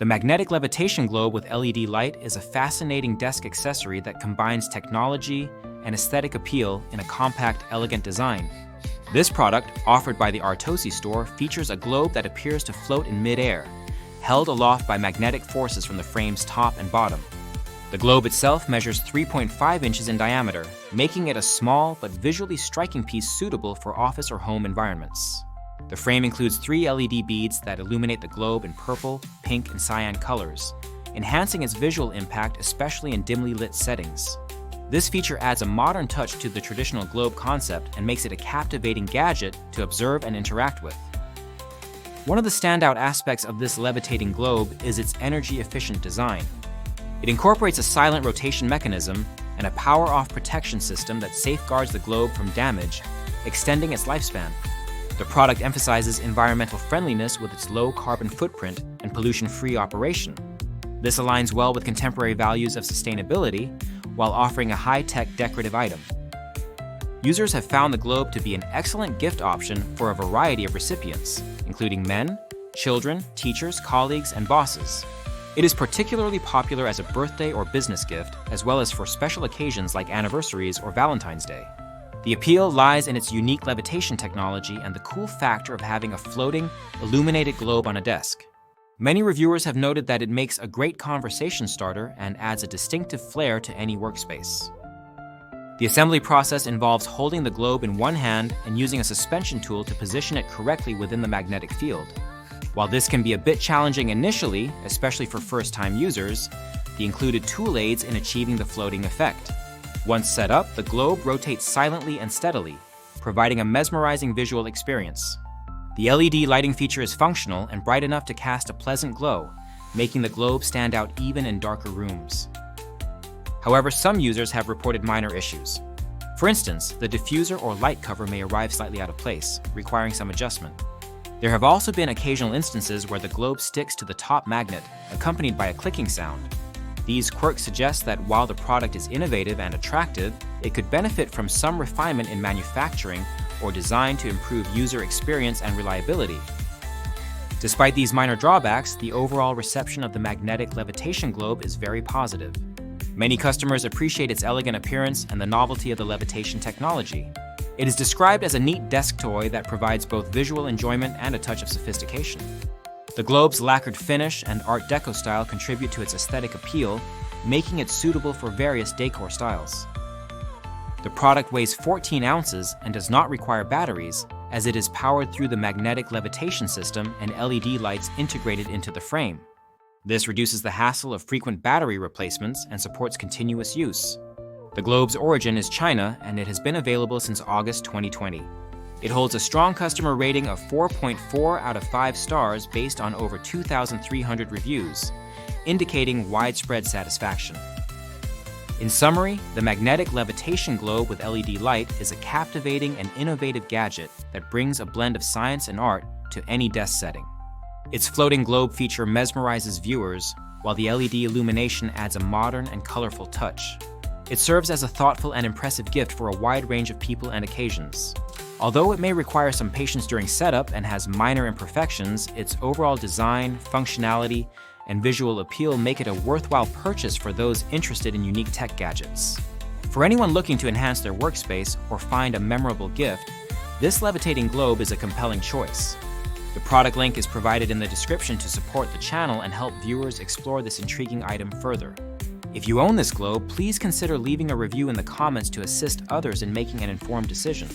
The Magnetic Levitation Globe with LED light is a fascinating desk accessory that combines technology and aesthetic appeal in a compact, elegant design. This product, offered by the Artosi store, features a globe that appears to float in mid-air, held aloft by magnetic forces from the frame's top and bottom. The globe itself measures 3.5 inches in diameter, making it a small but visually striking piece suitable for office or home environments. The frame includes 3 LED beads that illuminate the globe in purple, pink, and cyan colors, enhancing its visual impact, especially in dimly lit settings. This feature adds a modern touch to the traditional globe concept and makes it a captivating gadget to observe and interact with. One of the standout aspects of this levitating globe is its energy-efficient design. It incorporates a silent rotation mechanism and a power-off protection system that safeguards the globe from damage, extending its lifespan. The product emphasizes environmental friendliness with its low carbon footprint and pollution-free operation. This aligns well with contemporary values of sustainability while offering a high-tech decorative item. Users have found the globe to be an excellent gift option for a variety of recipients, including men, children, teachers, colleagues, and bosses. It is particularly popular as a birthday or business gift, as well as for special occasions like anniversaries or Valentine's Day. The appeal lies in its unique levitation technology and the cool factor of having a floating, illuminated globe on a desk. Many reviewers have noted that it makes a great conversation starter and adds a distinctive flair to any workspace. The assembly process involves holding the globe in one hand and using a suspension tool to position it correctly within the magnetic field. While this can be a bit challenging initially, especially for first-time users, the included tool aids in achieving the floating effect. Once set up, the globe rotates silently and steadily, providing a mesmerizing visual experience. The LED lighting feature is functional and bright enough to cast a pleasant glow, making the globe stand out even in darker rooms. However, some users have reported minor issues. For instance, the diffuser or light cover may arrive slightly out of place, requiring some adjustment. There have also been occasional instances where the globe sticks to the top magnet, accompanied by a clicking sound. These quirks suggest that while the product is innovative and attractive, it could benefit from some refinement in manufacturing or design to improve user experience and reliability. Despite these minor drawbacks, the overall reception of the Magnetic Levitation Globe is very positive. Many customers appreciate its elegant appearance and the novelty of the levitation technology. It is described as a neat desk toy that provides both visual enjoyment and a touch of sophistication. The globe's lacquered finish and Art Deco style contribute to its aesthetic appeal, making it suitable for various decor styles. The product weighs 14 ounces and does not require batteries, as it is powered through the magnetic levitation system and LED lights integrated into the frame. This reduces the hassle of frequent battery replacements and supports continuous use. The globe's origin is China, and it has been available since August 2020. It holds a strong customer rating of 4.4 out of 5 stars based on over 2,300 reviews, indicating widespread satisfaction. In summary, the Magnetic Levitation Globe with LED light is a captivating and innovative gadget that brings a blend of science and art to any desk setting. Its floating globe feature mesmerizes viewers, while the LED illumination adds a modern and colorful touch. It serves as a thoughtful and impressive gift for a wide range of people and occasions. Although it may require some patience during setup and has minor imperfections, its overall design, functionality, and visual appeal make it a worthwhile purchase for those interested in unique tech gadgets. For anyone looking to enhance their workspace or find a memorable gift, this levitating globe is a compelling choice. The product link is provided in the description to support the channel and help viewers explore this intriguing item further. If you own this globe, please consider leaving a review in the comments to assist others in making an informed decision.